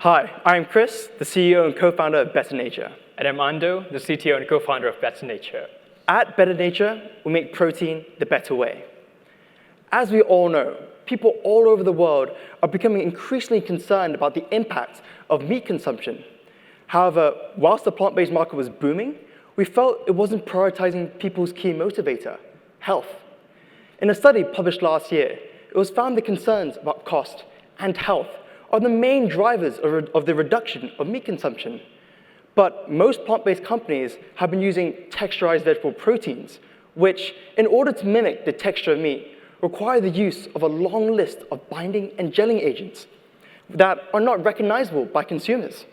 Hi, I'm Chris, the CEO and co-founder of Better Nature. And I'm Ando, the CTO and co-founder of Better Nature. At Better Nature, we make protein the better way. As we all know, people all over the world are becoming increasingly concerned about the impact of meat consumption. However, whilst the plant-based market was booming, we felt it wasn't prioritizing people's key motivator, health. In a study published last year, it was found that concerns about cost and health are the main drivers of the reduction of meat consumption. But most plant-based companies have been using texturized vegetable proteins, which, in order to mimic the texture of meat, require the use of a long list of binding and gelling agents that are not recognizable by consumers.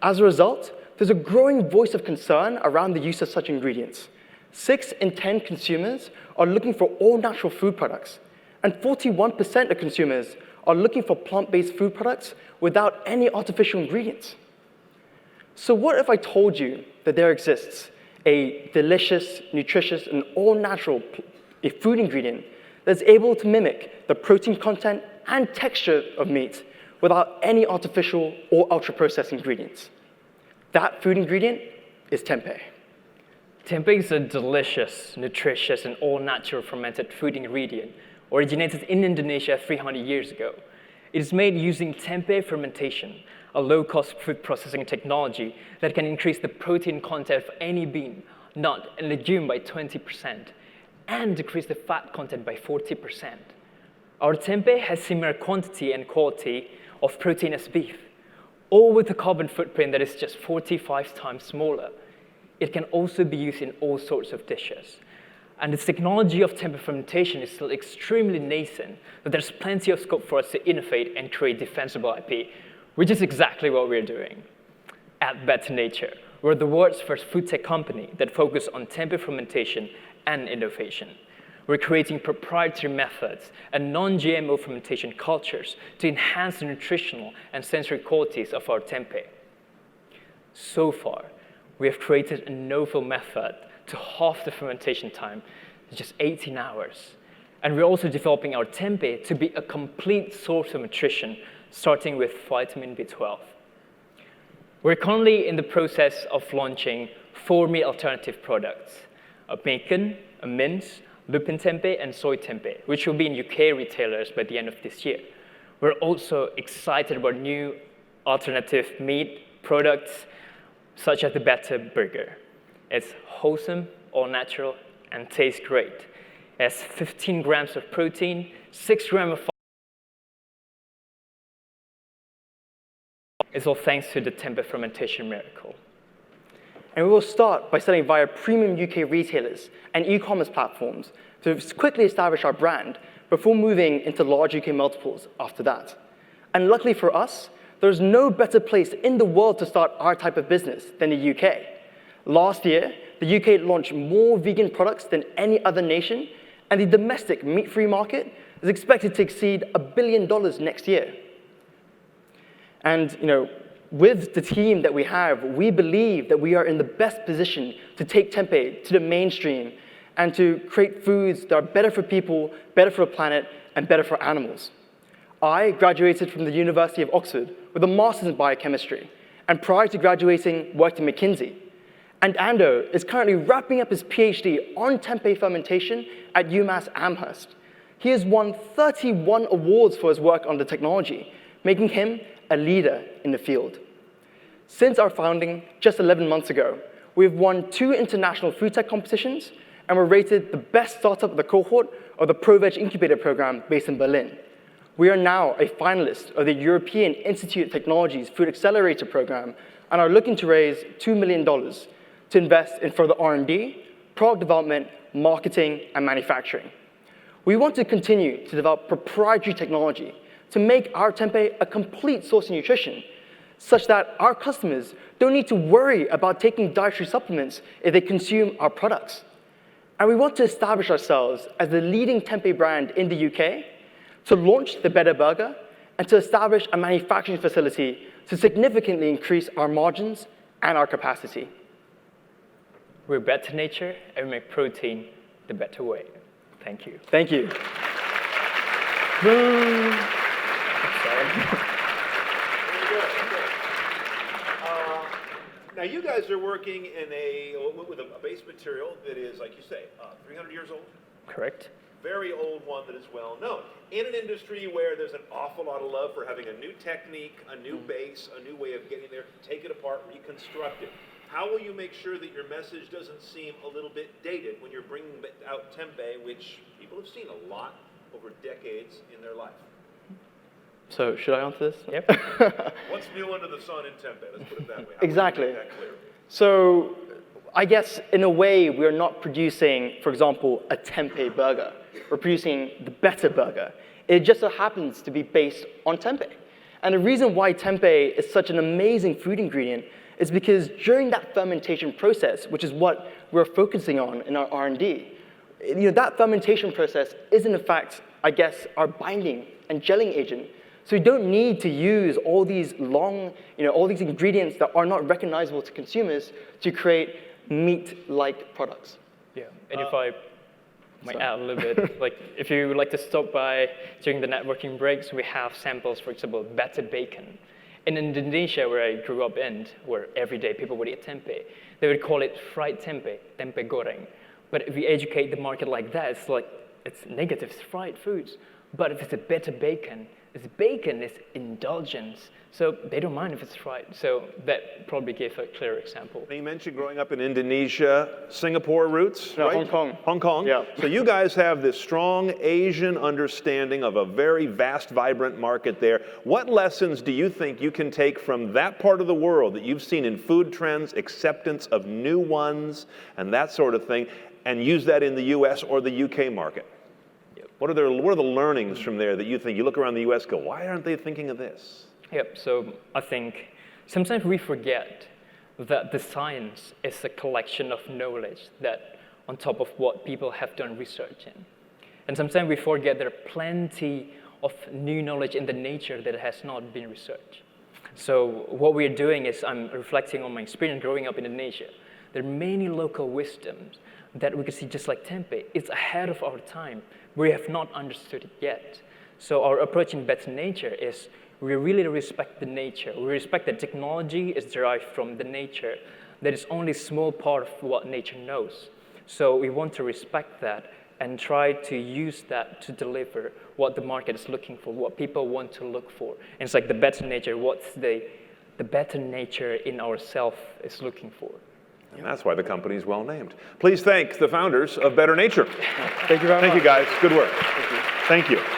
As a result, there's a growing voice of concern around the use of such ingredients. 6 in 10 consumers are looking for all-natural food products, and 41% of consumers are looking for plant-based food products without any artificial ingredients. So what if I told you that there exists a delicious, nutritious, and all-natural food ingredient that's able to mimic the protein content and texture of meat without any artificial or ultra-processed ingredients? That food ingredient is tempeh. Tempeh is a delicious, nutritious, and all-natural fermented food ingredient originated in Indonesia 300 years ago. It is made using tempeh fermentation, a low-cost food processing technology that can increase the protein content of any bean, nut, and legume by 20%, and decrease the fat content by 40%. Our tempeh has similar quantity and quality of protein as beef, all with a carbon footprint that is just 45 times smaller. It can also be used in all sorts of dishes. And this technology of tempeh fermentation is still extremely nascent, but there's plenty of scope for us to innovate and create defensible IP, which is exactly what we're doing. At Better Nature, we're the world's first food tech company that focuses on tempeh fermentation and innovation. We're creating proprietary methods and non-GMO fermentation cultures to enhance the nutritional and sensory qualities of our tempeh. So far, we have created a novel method to halve the fermentation time to just 18 hours. And we're also developing our tempeh to be a complete source of nutrition, starting with vitamin B12. We're currently in the process of launching 4 meat alternative products: a bacon, a mince, lupin tempeh, and soy tempeh, which will be in UK retailers by the end of this year. We're also excited about new alternative meat products, such as the Better Burger. It's wholesome, all-natural, and tastes great. It has 15 grams of protein, 6 grams of fat. It's all thanks to the tempeh fermentation miracle. And we will start by selling via premium UK retailers and e-commerce platforms to quickly establish our brand before moving into large UK multiples after that. And luckily for us, there's no better place in the world to start our type of business than the UK. Last year, the UK launched more vegan products than any other nation, and the domestic meat-free market is expected to exceed $1 billion next year. And with the team that we have, we believe that we are in the best position to take tempeh to the mainstream and to create foods that are better for people, better for the planet, and better for animals. I graduated from the University of Oxford with a master's in biochemistry, and prior to graduating, worked at McKinsey. And Ando is currently wrapping up his PhD on tempeh fermentation at UMass Amherst. He has won 31 awards for his work on the technology, making him a leader in the field. Since our founding just 11 months ago, we've won 2 international food tech competitions, and were rated the best startup of the cohort of the ProVeg Incubator program based in Berlin. We are now a finalist of the European Institute of Technology's Food Accelerator program and are looking to raise $2 million to invest in further R&D, product development, marketing, and manufacturing. We want to continue to develop proprietary technology to make our tempeh a complete source of nutrition, such that our customers don't need to worry about taking dietary supplements if they consume our products. And we want to establish ourselves as the leading tempeh brand in the UK, to launch the Better Burger, and to establish a manufacturing facility to significantly increase our margins and our capacity. We're Better Nature, and we make protein the better way. Thank you. Thank you. I'm sorry. Now you guys are working with a base material that is, like you say, 300 years old. Correct. Very old one that is well known. In an industry where there's an awful lot of love for having a new technique, a new base, a new way of getting there, take it apart, reconstruct it. How will you make sure that your message doesn't seem a little bit dated when you're bringing out tempeh, which people have seen a lot over decades in their life? So should I answer this? Yep. What's new under the sun in tempeh? Let's put it that way. Exactly. Make that clear? So I guess in a way we're not producing, for example, a tempeh burger. We're producing the better burger. It just so happens to be based on tempeh. And the reason why tempeh is such an amazing food ingredient is because during that fermentation process, which is what we're focusing on in our R&D, that fermentation process is in fact, I guess, our binding and gelling agent. So you don't need to use all these all these ingredients that are not recognizable to consumers to create meat-like products. Yeah, and if I might add a little bit, like if you would like to stop by during the networking breaks, we have samples, for example, better bacon. In Indonesia, where I grew up in, where every day people would eat tempeh, they would call it fried tempeh, tempeh goreng. But if we educate the market like that, it's negative, it's fried foods. But if it's a better bacon, it's indulgence. So they don't mind if it's fried. So that probably gave a clear example. You mentioned growing up in Indonesia, Singapore roots, No, right? Hong Kong. Hong Kong. Yeah. So you guys have this strong Asian understanding of a very vast, vibrant market there. What lessons do you think you can take from that part of the world that you've seen in food trends, acceptance of new ones, and that sort of thing, and use that in the US or the UK market? What are the learnings from there that you think, you look around the US, go, why aren't they thinking of this? Yep, so I think sometimes we forget that the science is a collection of knowledge that on top of what people have done research in. And sometimes we forget there are plenty of new knowledge in the nature that has not been researched. So what we're doing is I'm reflecting on my experience growing up in Indonesia. There are many local wisdoms that we can see just like tempeh. It's ahead of our time. We have not understood it yet. So our approach in Better Nature is we really respect the nature. We respect that technology is derived from the nature. That is only a small part of what nature knows. So we want to respect that and try to use that to deliver what the market is looking for, what people want to look for. And it's like the better nature, what's the better nature in ourselves is looking for. And that's why the company is well named. Please thank the founders of Better Nature. Thank you very much. Thank you, guys. Good work. Thank you. Thank you.